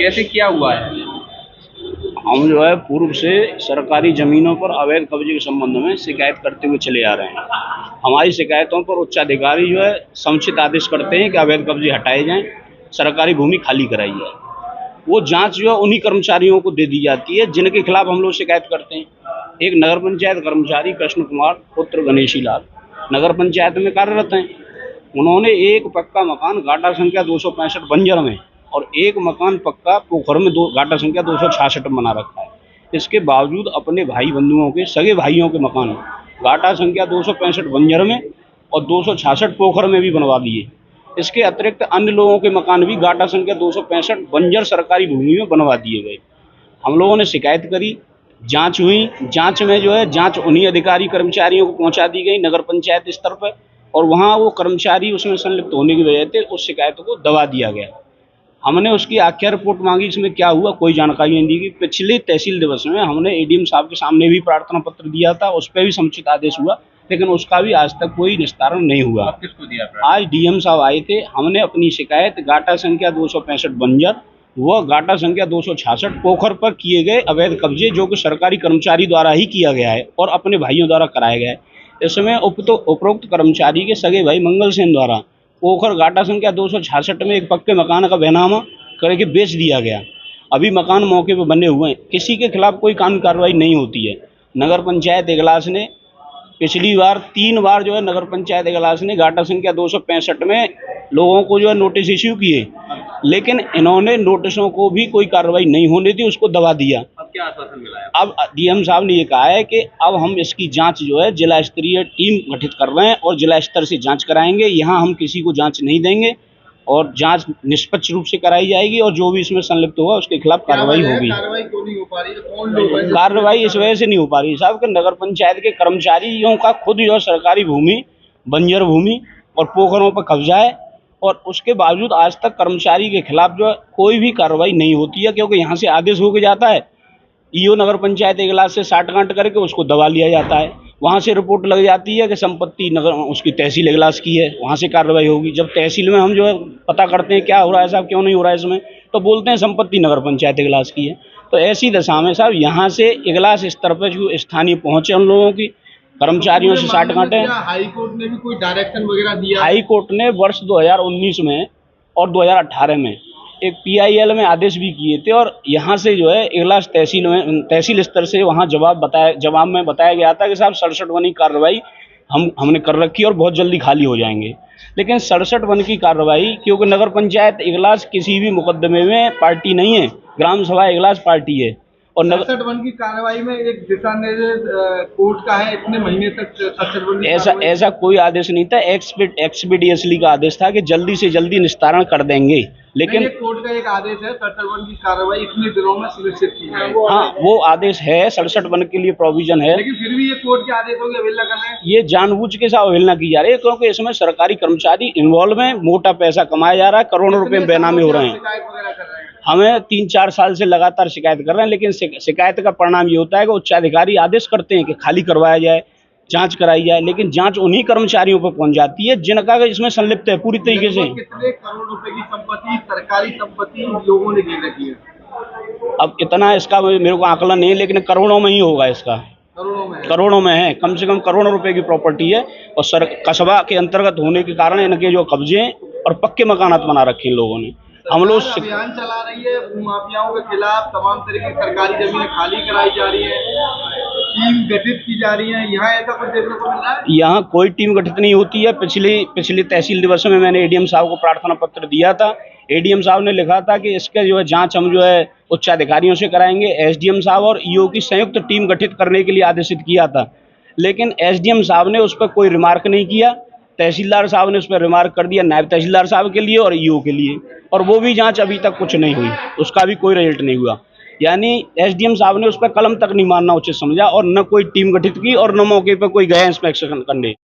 कैसे क्या हुआ है? हम जो है पूर्व से सरकारी जमीनों पर अवैध कब्जे के संबंध में शिकायत करते हुए चले आ रहे हैं। हमारी शिकायतों पर उच्चाधिकारी जो है समुचित आदेश करते हैं कि अवैध कब्जे हटाए जाएं, सरकारी भूमि खाली कराई जाए। वो जांच जो है उन्हीं कर्मचारियों को दे दी जाती है जिनके खिलाफ हम लोग शिकायत करते हैं। एक नगर पंचायत कर्मचारी कृष्ण कुमार पुत्र गणेशी लाल नगर पंचायत में कार्यरत हैं। उन्होंने एक पक्का मकान घाटा संख्या 265 बंजर में और एक मकान पक्का पोखर में घाटा संख्या 266 में बना रखा है। इसके बावजूद अपने भाई बंधुओं के सगे भाइयों के मकान घाटा संख्या 265 बंजर में और 266 पोखर में भी बनवा दिए। इसके अतिरिक्त अन्य लोगों के मकान भी घाटा संख्या 265 बंजर सरकारी भूमि में बनवा दिए गए। हम लोगों ने शिकायत करी, जांच हुई। जांच में जो है जांच उन्हीं अधिकारी कर्मचारियों को पहुंचा दी गई नगर पंचायत स्तर पर, और वहाँ वो कर्मचारी उसमें संलिप्त होने की वजह से उस शिकायत को दबा दिया गया। हमने उसकी आख्या रिपोर्ट मांगी, इसमें क्या हुआ कोई जानकारी नहीं दी गई। पिछले तहसील दिवस में हमने एडीएम साहब के सामने भी प्रार्थना पत्र दिया था, उस पर भी समुचित आदेश हुआ, लेकिन उसका भी आज तक कोई निस्तारण नहीं हुआ। अब किसको दिया? आज डीएम साहब आए थे, हमने अपनी शिकायत घाटा संख्या 265 बंजर व घाटा संख्या 266 पोखर पर किए गए अवैध कब्जे, जो कि सरकारी कर्मचारी द्वारा ही किया गया है और अपने भाइयों द्वारा कराया गया है। इसमें उपरोक्त कर्मचारी के सगे भाई मंगल सेन द्वारा पोखर घाटा संख्या 266 में एक पक्के मकान का बैनामा करके बेच दिया गया। अभी मकान मौके पर बने हुए हैं, किसी के खिलाफ कोई कानूनी कार्रवाई नहीं होती है। नगर पंचायत इजलास ने पिछली बार 3 बार जो है नगर पंचायत इजलास ने घाटा संख्या 265 में लोगों को जो है नोटिस इश्यू किए, लेकिन इन्होंने नोटिसों को भी कोई कार्रवाई नहीं होने दी, उसको दबा दिया। अब क्या आश्वासन मिला है? अब डीएम साहब ने ये कहा है कि अब हम इसकी जांच जो है जिला स्तरीय टीम गठित कर रहे हैं और जिला स्तर से जांच कराएंगे। यहाँ हम किसी को जांच नहीं देंगे और जांच निष्पक्ष रूप से कराई जाएगी और जो भी इसमें संलिप्त होगा उसके खिलाफ कार्रवाई होगी। कार्रवाई क्यों नहीं हो पा रही है? कौन लोग हैं? कार्रवाई इस वजह से नहीं हो पा रही साहब कि नगर पंचायत के कर्मचारियों का खुद जो सरकारी भूमि, बंजर भूमि और पोखरों पर कब्जा है, और उसके बावजूद आज तक कर्मचारी के खिलाफ जो है कोई भी कार्रवाई नहीं होती है, क्योंकि यहाँ से आदेश होके जाता है, ईओ नगर पंचायत इजलास से साठगांठ करके उसको दबा लिया जाता है। वहाँ से रिपोर्ट लग जाती है कि संपत्ति नगर उसकी तहसील इजलास की है, वहाँ से कार्रवाई होगी। जब तहसील में हम जो है पता करते हैं क्या हो रहा है साहब, क्यों नहीं हो रहा है इसमें, तो बोलते हैं संपत्ति नगर पंचायत इजलास की है। तो ऐसी दशा में साहब यहाँ से इजलास स्तर पर जो स्थानीय पहुँचे उन लोगों की कर्मचारियों से साठगांठ है। हाई कोर्ट ने भी कोई डायरेक्शन वगैरह दिया? हाई कोर्ट ने वर्ष 2019 में और 2018 में एक पीआईएल में आदेश भी किए थे, और यहाँ से जो है इजलास तहसील स्तर से वहाँ जवाब में बताया गया था कि साहब 67 वन की कार्रवाई हमने कर रखी और बहुत जल्दी खाली हो जाएंगे। लेकिन 67 वन की कार्रवाई, क्योंकि नगर पंचायत इजलास किसी भी मुकदमे में पार्टी नहीं है, ग्राम सभा इजलास पार्टी है। और 67 वन की कार्रवाई में एक दिशा निर्देश कोर्ट का है, इतने महीने तक 67 वन की ऐसा कोई आदेश नहीं था। एक्सपीडियसली का आदेश था कि जल्दी से जल्दी निस्तारण कर देंगे, लेकिन कोर्ट का एक आदेश है 67 वन की कार्रवाई इतने दिनों में सुनिश्चित की जाए। हाँ, वो आदेश है, 67 वन के लिए प्रोविजन है, लेकिन फिर भी ये कोर्ट के आदेशों की अवहेलना कर रहे हैं। ये जानबूझ के साथ अवहेलना की जा रही है, क्योंकि इसमें सरकारी कर्मचारी इन्वॉल्व हैं, मोटा पैसा कमाया जा रहा है, करोड़ों रुपए बेनामी हो रहे हैं। शिकायत वगैरह कर रहे हैं? हमें 3-4 साल से लगातार शिकायत कर रहे हैं, लेकिन शिकायत का परिणाम ये होता है कि उच्चाधिकारी आदेश करते हैं कि खाली करवाया जाए, जांच कराई जाए, लेकिन जांच उन्हीं कर्मचारियों पर पहुंच जाती है जिनका इसमें संलिप्त है पूरी तरीके से। कितने करोड़ रुपए की संपत्ति, सरकारी संपत्ति लोगों ने घेर रखी है? अब इतना इसका मेरे को आकलन नहीं है, लेकिन करोड़ों में ही होगा इसका। करोड़ों में है, कम से कम करोड़ों रुपए की प्रॉपर्टी है, और कस्बा के अंतर्गत होने के कारण इनके जो कब्जे और पक्के मकानात बना रखे हैं लोगों ने। हम लोग अभियान चला रही है भूमाफियाओं के खिलाफ, तमाम तरह की सरकारी जमीनें खाली कराई जा रही है, टीम गठित की जा रही है। यहाँ ऐसा कुछ देखने को मिल रहा है? यहाँ कोई टीम गठित नहीं होती है। पिछले तहसील दिवस में मैंने एडीएम साहब को प्रार्थना पत्र दिया था। एडीएम साहब ने लिखा था कि इसके जो है जांच हम जो है उच्चाधिकारियों से कराएंगे। एसडीएम साहब और ईओ की संयुक्त टीम गठित करने के लिए आदेशित किया था, लेकिन एसडीएम साहब ने उस पर कोई रिमार्क नहीं किया। तहसीलदार साहब ने उस पर रिमार्क कर दिया, नायब तहसीलदार साहब के लिए और ईओ के लिए, और वो भी जांच अभी तक कुछ नहीं हुई, उसका भी कोई रिजल्ट नहीं हुआ। यानी एसडीएम साहब ने उस पर कलम तक नहीं मारना उचित समझा, और न कोई टीम गठित की और न मौके पर कोई गया इंस्पेक्शन करने।